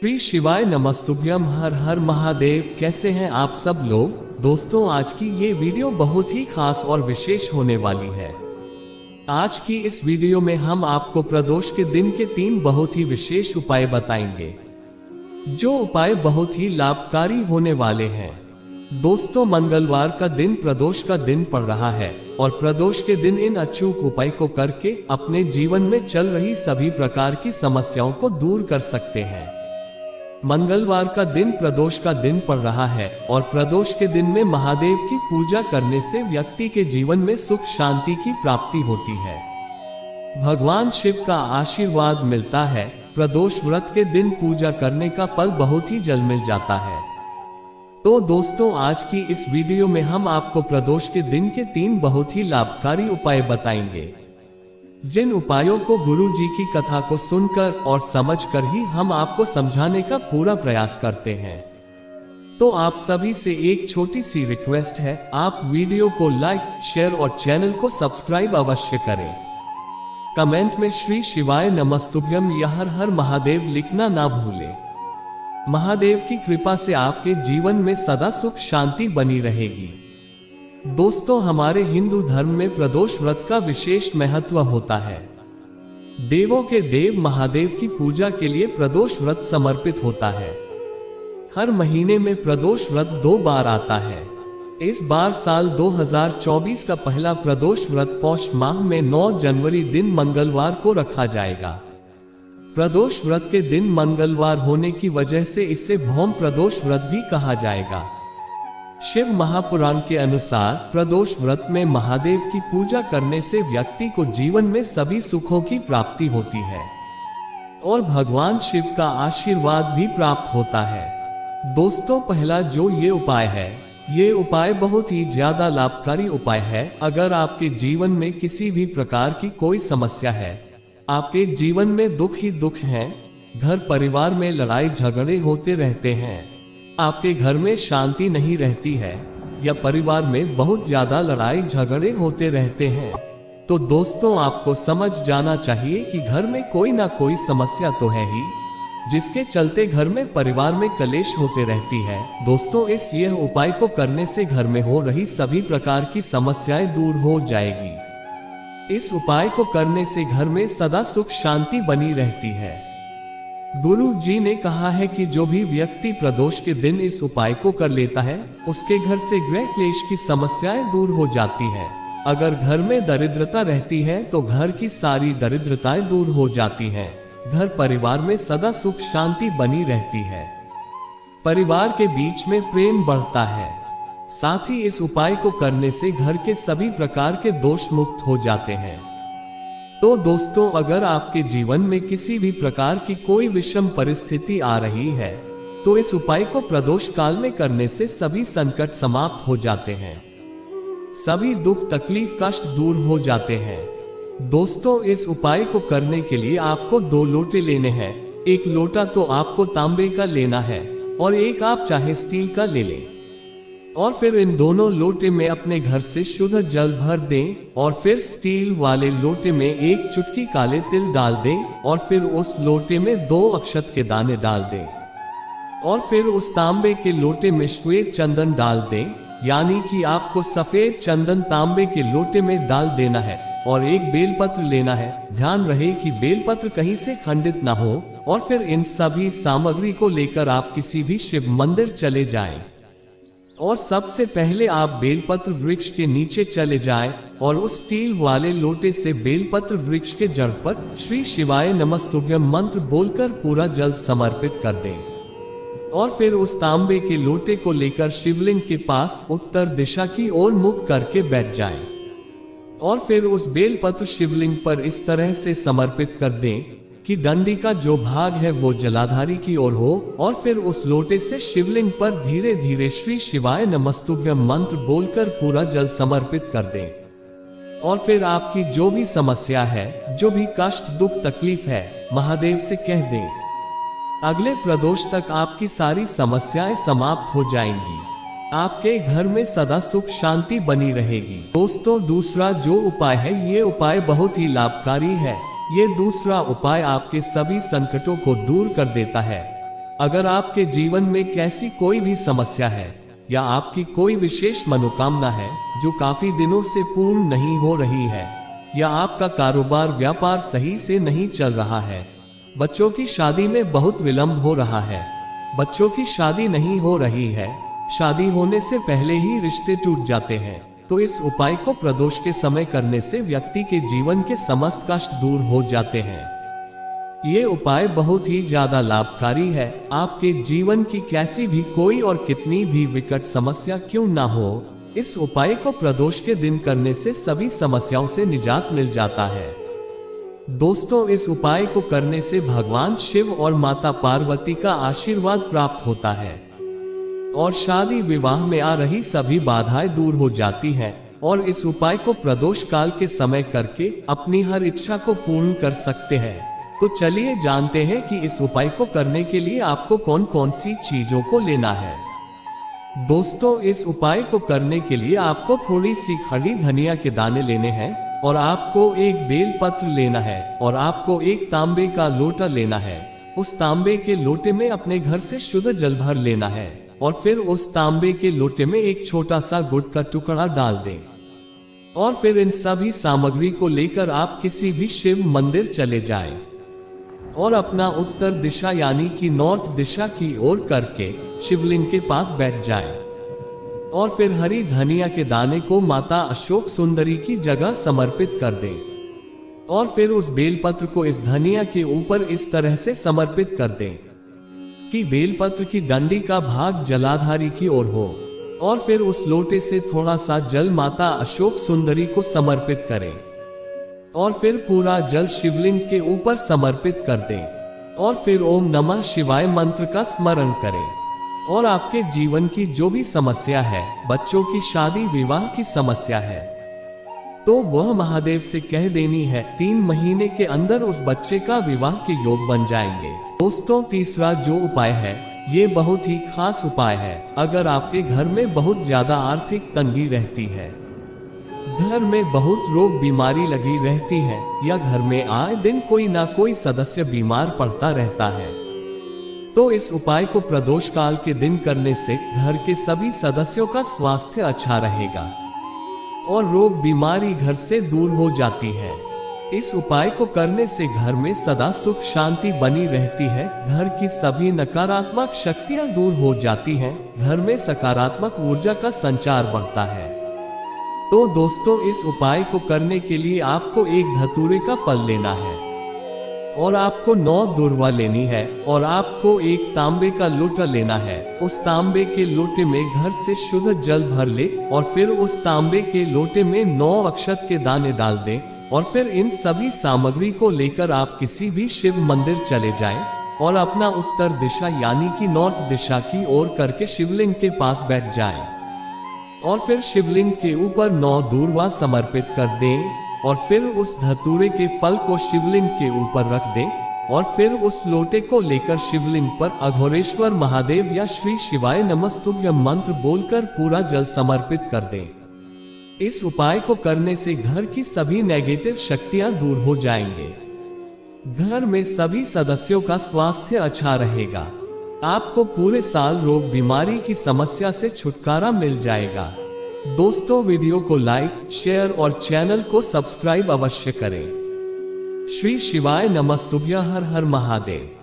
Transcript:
श्री शिवाय नमस्तुभ्यम। हर हर महादेव। कैसे हैं आप सब लोग। दोस्तों, आज की ये वीडियो बहुत ही खास और विशेष होने वाली है। आज की इस वीडियो में हम आपको प्रदोष के दिन के 3 बहुत ही विशेष उपाय बताएंगे, जो उपाय बहुत ही लाभकारी होने वाले हैं। दोस्तों, मंगलवार का दिन प्रदोष का दिन पड़ रहा है और प्रदोष के दिन इन अचूक उपाय को करके अपने जीवन में चल रही सभी प्रकार की समस्याओं को दूर कर सकते हैं। मंगलवार का दिन प्रदोष का दिन पड़ रहा है और प्रदोष के दिन में महादेव की पूजा करने से व्यक्ति के जीवन में सुख शांति की प्राप्ति होती है, भगवान शिव का आशीर्वाद मिलता है। प्रदोष व्रत के दिन पूजा करने का फल बहुत ही जल्द मिल जाता है। तो दोस्तों, आज की इस वीडियो में हम आपको प्रदोष के दिन के 3 बहुत ही लाभकारी उपाय बताएंगे, जिन उपायों को गुरु जी की कथा को सुनकर और समझकर ही हम आपको समझाने का पूरा प्रयास करते हैं। तो आप सभी से एक छोटी सी रिक्वेस्ट है, आप वीडियो को लाइक, शेयर और चैनल को सब्सक्राइब अवश्य करें। कमेंट में श्री शिवाय नमस्तुभ्यम या हर हर महादेव लिखना ना भूलें। महादेव की कृपा से आपके जीवन में सदा सुख शांति बनी रहेगी। दोस्तों, हमारे हिंदू धर्म में प्रदोष व्रत का विशेष महत्व होता है। देवों के देव महादेव की पूजा के लिए प्रदोष व्रत समर्पित होता है। हर महीने में प्रदोष व्रत 2 बार आता है। इस बार साल 2024 का पहला प्रदोष व्रत पौष माह में 9 जनवरी दिन मंगलवार को रखा जाएगा। प्रदोष व्रत के दिन मंगलवार होने की वजह से इसे भौम प्रदोष व्रत भी कहा जाएगा। शिव महापुराण के अनुसार प्रदोष व्रत में महादेव की पूजा करने से व्यक्ति को जीवन में सभी सुखों की प्राप्ति होती है और भगवान शिव का आशीर्वाद भी प्राप्त होता है। दोस्तों, पहला जो ये उपाय है, ये उपाय बहुत ही ज्यादा लाभकारी उपाय है। अगर आपके जीवन में किसी भी प्रकार की कोई समस्या है, आपके जीवन में दुख ही दुख है, घर परिवार में लड़ाई झगड़े होते रहते हैं, आपके घर में शांति नहीं रहती है या परिवार में बहुत ज्यादा लड़ाई झगड़े होते रहते हैं, तो दोस्तों आपको समझ जाना चाहिए कि घर में कोई ना कोई समस्या तो है ही, जिसके चलते घर में परिवार में कलेश होते रहती है। दोस्तों, यह उपाय को करने से घर में हो रही सभी प्रकार की समस्याएं दूर हो जाएगी। इस उपाय को करने से घर में सदा सुख शांति बनी रहती है। गुरु जी ने कहा है कि जो भी व्यक्ति प्रदोष के दिन इस उपाय को कर लेता है, उसके घर से गृह क्लेश की समस्याएं दूर हो जाती हैं। अगर घर में दरिद्रता रहती है तो घर की सारी दरिद्रताएं दूर हो जाती हैं। घर परिवार में सदा सुख शांति बनी रहती है। परिवार के बीच में प्रेम बढ़ता है। साथ ही इस उपाय को करने से घर के सभी प्रकार के दोष मुक्त हो जाते हैं। तो दोस्तों, अगर आपके जीवन में किसी भी प्रकार की कोई विषम परिस्थिति आ रही है, तो इस उपाय को प्रदोष काल में करने से सभी संकट समाप्त हो जाते हैं, सभी दुख तकलीफ कष्ट दूर हो जाते हैं। दोस्तों, इस उपाय को करने के लिए आपको 2 लोटे लेने हैं। एक लोटा तो आपको तांबे का लेना है और एक आप चाहे स्टील का ले लें, और फिर इन दोनों लोटे में अपने घर से शुद्ध जल भर दें और फिर स्टील वाले लोटे में 1 चुटकी काले तिल डाल दें और फिर उस लोटे में 2 अक्षत के दाने डाल दें और फिर उस तांबे के लोटे में श्वेत चंदन डाल दें, यानी कि आपको सफेद चंदन तांबे के लोटे में डाल देना है और एक बेलपत्र लेना है। ध्यान रहे कि बेलपत्र कहीं से खंडित ना हो। और फिर इन सभी सामग्री को लेकर आप किसी भी शिव मंदिर चले जाएं और सबसे पहले आप बेलपत्र वृक्ष के नीचे चले जाएं और उस स्टील वाले लोटे से बेलपत्र वृक्ष के जड़ पर श्री शिवाय नमस्तुभ्यम मंत्र बोलकर पूरा जल समर्पित कर दें और फिर उस तांबे के लोटे को लेकर शिवलिंग के पास उत्तर दिशा की ओर मुख करके बैठ जाएं और फिर उस बेलपत्र शिवलिंग पर इस तरह से समर्पित कर दें कि डंडी का जो भाग है वो जलाधारी की ओर हो और फिर उस लोटे से शिवलिंग पर धीरे धीरे श्री शिवाय नमस्तुभ्यम मंत्र बोलकर पूरा जल समर्पित कर दें और फिर आपकी जो भी समस्या है, जो भी कष्ट दुख तकलीफ है, महादेव से कह दें। अगले प्रदोष तक आपकी सारी समस्याएं समाप्त हो जाएंगी। आपके घर में सदा सुख शांति बनी रहेगी। दोस्तों, दूसरा जो उपाय है, ये उपाय बहुत ही लाभकारी है। ये दूसरा उपाय आपके सभी संकटों को दूर कर देता है अगर आपके जीवन में कैसी कोई भी समस्या है या आपकी कोई विशेष मनोकामना है जो काफी दिनों से पूर्ण नहीं हो रही है, या आपका कारोबार व्यापार सही से नहीं चल रहा है, बच्चों की शादी में बहुत विलंब हो रहा है, बच्चों की शादी नहीं हो रही है, शादी होने से पहले ही रिश्ते टूट जाते हैं, तो इस उपाय को प्रदोष के समय करने से व्यक्ति के जीवन के समस्त कष्ट दूर हो जाते हैं। ये उपाय बहुत ही ज्यादा लाभकारी है। आपके जीवन की कैसी भी कोई और कितनी भी विकट समस्या क्यों ना हो, इस उपाय को प्रदोष के दिन करने से सभी समस्याओं से निजात मिल जाता है। दोस्तों, इस उपाय को करने से भगवान शिव और माता पार्वती का आशीर्वाद प्राप्त होता है और शादी विवाह में आ रही सभी बाधाएं दूर हो जाती हैं, और इस उपाय को प्रदोष काल के समय करके अपनी हर इच्छा को पूर्ण कर सकते हैं। तो चलिए जानते हैं कि इस उपाय को करने के लिए आपको कौन कौन सी चीजों को लेना है। दोस्तों, इस उपाय को करने के लिए आपको थोड़ी सी खड़ी धनिया के दाने लेने हैं, और आपको एक बेल पत्र लेना है, और आपको एक तांबे का लोटा लेना है। उस तांबे के लोटे में अपने घर से शुद्ध जल भर लेना है, और फिर उस तांबे के लोटे में एक छोटा सा गुड़ का टुकड़ा डाल दें, और फिर इन सभी सामग्री को लेकर आप किसी भी शिव मंदिर चले जाएं, और अपना उत्तर दिशा यानी कि नॉर्थ दिशा की ओर करके शिवलिंग के पास बैठ जाएं, और फिर हरी धनिया के दाने को माता अशोक सुंदरी की जगह समर्पित कर दें, और फिर उस बेलपत्र को इस धनिया के ऊपर इस तरह से समर्पित कर दें कि बेलपत्र की डंडी का भाग जलाधारी की ओर हो, और फिर उस लोटे से थोड़ा सा जल माता अशोक सुंदरी को समर्पित करें, और फिर पूरा जल शिवलिंग के ऊपर समर्पित कर दें, और फिर ओम नमः शिवाय मंत्र का स्मरण करें, और आपके जीवन की जो भी समस्या है, बच्चों की शादी विवाह की समस्या है, तो वह महादेव से कह देनी है। 3 महीने के अंदर उस बच्चे का विवाह के योग बन जाएंगे। दोस्तों, तीसरा जो उपाय है, ये बहुत ही खास उपाय है। अगर आपके घर में बहुत ज्यादा आर्थिक तंगी रहती है, घर में बहुत रोग बीमारी लगी रहती है, या घर में आए दिन कोई ना कोई सदस्य बीमार पड़ता रहता है, तो इस उपाय को प्रदोष काल के दिन करने से घर के सभी सदस्यों का स्वास्थ्य अच्छा रहेगा और रोग बीमारी घर से दूर हो जाती है। इस उपाय को करने से घर में सदा सुख शांति बनी रहती है, घर की सभी नकारात्मक शक्तियां दूर हो जाती हैं, घर में सकारात्मक ऊर्जा का संचार बढ़ता है। तो दोस्तों, इस उपाय को करने के लिए आपको एक धतूरे का फल लेना है, और आपको 9 दूर्वा लेनी है, और आपको एक तांबे का लोटा लेना है। उस तांबे के लोटे में घर से शुद्ध जल भर ले, और फिर उस तांबे के लोटे में 9 अक्षत के दाने डाल दें, और फिर इन सभी सामग्री को लेकर आप किसी भी शिव मंदिर चले जाएं, और अपना उत्तर दिशा यानी कि नॉर्थ दिशा की ओर करके शिवलिंग के पास बैठ जाएं, और फिर शिवलिंग के ऊपर 9 दूर्वा समर्पित कर दें, और फिर उस धतूरे के फल को शिवलिंग के ऊपर रख दें, और फिर उस लोटे को लेकर शिवलिंग पर अघोरेश्वर महादेव या श्री शिवाय नमस्तुभ्यम मंत्र बोलकर पूरा जल समर्पित कर दें। इस उपाय को करने से घर की सभी नेगेटिव शक्तियां दूर हो जाएंगे, घर में सभी सदस्यों का स्वास्थ्य अच्छा रहेगा, आपको पूरे साल रोग बीमारी की समस्या से छुटकारा मिल जाएगा। दोस्तों, वीडियो को लाइक, शेयर और चैनल को सब्सक्राइब अवश्य करें। श्री शिवाय नमस्तुभ्यं। हर हर महादेव।